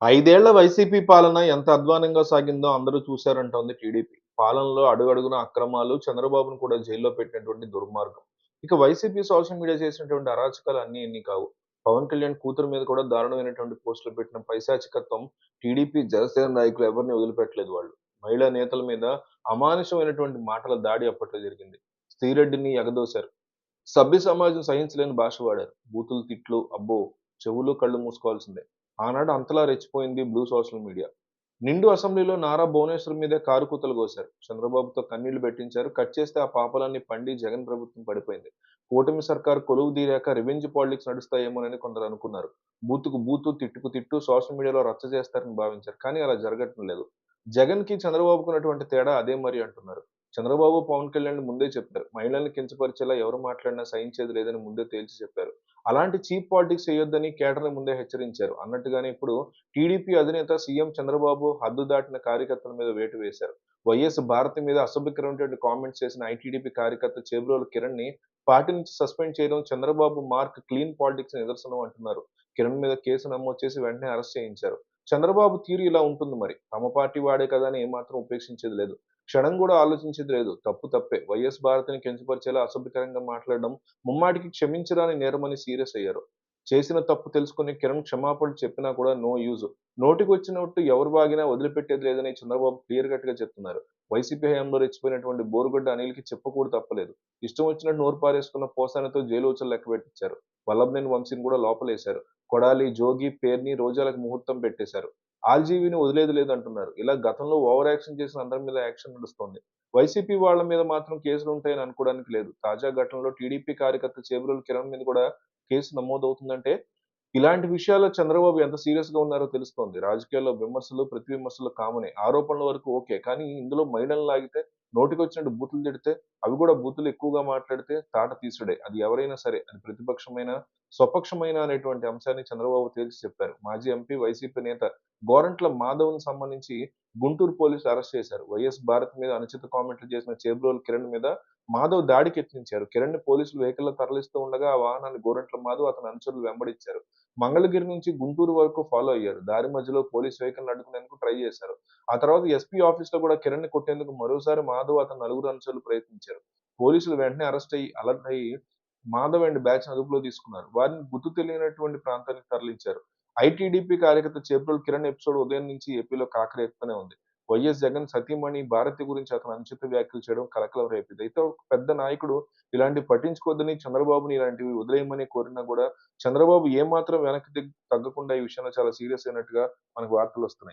ఐదేళ్ల వైసీపీ పాలన ఎంత అధ్వానంగా సాగిందో అందరూ చూశారంటోంది టీడీపీ. పాలనలో అడుగడుగునా అక్రమాలు, చంద్రబాబును కూడా జైల్లో పెట్టినటువంటి దుర్మార్గం. ఇక వైసీపీ సోషల్ మీడియా చేసినటువంటి అరాచకాలు అన్నీ ఇన్ని కావు. పవన్ కళ్యాణ్ కూతురు మీద కూడా దారుణమైనటువంటి పోస్టులు పెట్టిన పైశాచికత్వం టీడీపీ, జనసేన నాయకులు ఎవరిని వదిలిపెట్టలేదు వాళ్ళు. మహిళా నేతల మీద అమానుషమైనటువంటి మాటల దాడి అప్పట్లో జరిగింది. శ్రీరెడ్డిని ఎగదోశారు. సభ్య సమాజం సహించలేని భాష వాడారు. బూతులు, తిట్లు అబ్బో! చెవులు, కళ్ళు మూసుకోవాల్సిందే. ఆనాడు అంతలా రెచ్చిపోయింది బ్లూ సోషల్ మీడియా. నిండు అసెంబ్లీలో నారా భువనేశ్వర్ మీదే కారుకూతలు కోశారు. చంద్రబాబుతో కన్నీళ్లు పెట్టించారు. కట్ చేస్తే ఆ పాపాలన్నీ పండి జగన్ ప్రభుత్వం పడిపోయింది. కూటమి సర్కార్ కొలువుదీరాక రివెంజ్ పాలిటిక్స్ నడుస్తాయేమోనని కొందరు అనుకున్నారు. బూతుకు బూతు, తిట్టుకు తిట్టు సోషల్ మీడియాలో రచ్చ చేస్తారని భావించారు. కానీ అలా జరగటం లేదు. జగన్‌కి, చంద్రబాబుకు ఉన్నటువంటి తేడా అదే మరి అంటున్నారు. చంద్రబాబు, పవన్ కళ్యాణ్ ముందే చెప్పారు. మహిళల్ని కించపరిచేలా ఎవరు మాట్లాడినా సహించేది లేదని ముందే తేల్చి చెప్పారు. అలాంటి చీప్ పాలిటిక్స్ చేయొద్దని కేడర్‌ని ముందే హెచ్చరించారు. అన్నట్టుగానే ఇప్పుడు టీడీపీ అధినేత సీఎం చంద్రబాబు హద్దు దాటిన కార్యకర్తల మీద వేటు వేశారు. వైఎస్ భారతి మీద అసభ్యకరమైనటువంటి కామెంట్స్ చేసిన ఐటీడీపీ కార్యకర్త చేబ్రోలు కిరణ్‌ని పార్టీ నుంచి సస్పెండ్ చేయడం చంద్రబాబు మార్క్ క్లీన్ పాలిటిక్స్ నిదర్శనం అంటున్నారు. కిరణ్ మీద కేసు నమోదు చేసి వెంటనే అరెస్ట్ చేయించారు. చంద్రబాబు తీరు ఇలా ఉంటుంది మరి. తమ పార్టీ వాడే కదా అని ఏమాత్రం ఉపేక్షించేది లేదు. క్షణం కూడా ఆలోచించేది లేదు. తప్పు తప్పే. వైఎస్ భారతిని కించపరిచేలా అసభ్యకరంగా మాట్లాడడం ముమ్మాటికి క్షమించరాని నేరమని సీరియస్ అయ్యారు. చేసిన తప్పు తెలుసుకొని కిరణ్ క్షమాపణలు చెప్పినా కూడా నో యూజ్. నోటికొచ్చినట్టు ఎవరు వాగినా వదిలిపెట్టేది లేదని చంద్రబాబు క్లియర్ కట్‌గా చెప్తున్నారు. వైసీపీ హయాంలో రెచ్చిపోయినటువంటి బోరుగడ్డ అనిల్‌కి చెప్పకూడు తప్పలేదు. ఇష్టం వచ్చినట్టు నోరు పారేసుకున్న పోసానితో జైలు ఊచలు లెక్కబెట్టించారు. వల్లభనేని వంశీని కూడా లోపలేశారు. కొడాలి, జోగి, పేర్ని, రోజాలకు ముహూర్తం పెట్టేశారు. ఆల్జీవిని వదిలేది లేదంటున్నారు. ఇలా గతంలో ఓవర్ యాక్షన్ చేసిన అందరి మీద యాక్షన్ నడుస్తోంది. వైసీపీ వాళ్ళ మీద మాత్రం కేసులుంటాయని అనుకోవడానికి లేదు. తాజా ఘటనలో టీడీపీ కార్యకర్త చేబ్రోలు కిరణ్ మీద కూడా కేసు నమోదవుతుందంటే, ఇలాంటి విషయాల్లో చంద్రబాబు ఎంత సీరియస్‌గా ఉన్నారో తెలుస్తోంది. రాజకీయాల్లో విమర్శలు, ప్రతి విమర్శలు కామనే. ఆరోపణల వరకు ఓకే. కానీ ఇందులో మహిళలను లాగితే, నోటికొచ్చినట్టు బూతులు తిడితే, అవి కూడా బూతులు ఎక్కువగా మాట్లాడితే తాట తీసుడే. అది ఎవరైనా సరే, అది ప్రతిపక్షమైనా, స్వపక్షమైనా అనేటువంటి అంశాన్ని చంద్రబాబు తేల్చి చెప్పారు. మాజీ ఎంపీ, వైసీపీ నేత గోరంట్ల మాధవ్‌ని సంబంధించి గుంటూరు పోలీసులు అరెస్ట్ చేశారు. వైఎస్ భారత్ మీద అనుచిత కామెంట్లు చేసిన చేబ్రోలు కిరణ్ మీద మాధవ్ దాడికి యత్నించారు. కిరణ్‌ని పోలీసులు వెహికల్‌లో తరలిస్తూ ఉండగా ఆ వాహనాన్ని గోరంట్ల మాధవ్ అతని అనుచరులు వెంబడించారు. మంగళగిరి నుంచి గుంటూరు వరకు ఫాలో అయ్యారు. దారి మధ్యలో పోలీస్ వెహికల్‌ని అడ్డుకునేందుకు ట్రై చేశారు. ఆ తర్వాత ఎస్పీ ఆఫీస్‌లో కూడా కిరణ్‌ని కొట్టేందుకు మరోసారి మాధవ్ అతని నలుగురు అనుచరులు ప్రయత్నించారు. పోలీసులు వెంటనే అలర్ట్ అయ్యి మాధవ్ అండ్ బ్యాచ్‌ని అదుపులో తీసుకున్నారు. వారిని గుర్తు తెలియనటువంటి ప్రాంతానికి తరలించారు. ఐటీడీపీ కార్యకర్త చేబ్రోలు కిరణ్ ఎపిసోడ్ ఉదయం నుంచి ఏపీలో కాకరేపుతూనే ఉంది. వైఎస్ జగన్ సతీమణి భారతి గురించి అతను అనుచిత వ్యాఖ్యలు చేయడం కలకలం రేపింది. అయితే ఒక పెద్ద నాయకుడు ఇలాంటివి పట్టించుకోవద్దని చంద్రబాబుని ఇలాంటివి వదిలేయమని కోరినా కూడా చంద్రబాబు ఏమాత్రం వెనక్కి తగ్గకుండా ఈ విషయంలో చాలా సీరియస్ అయినట్టుగా మనకు వార్తలొస్తున్నాయి.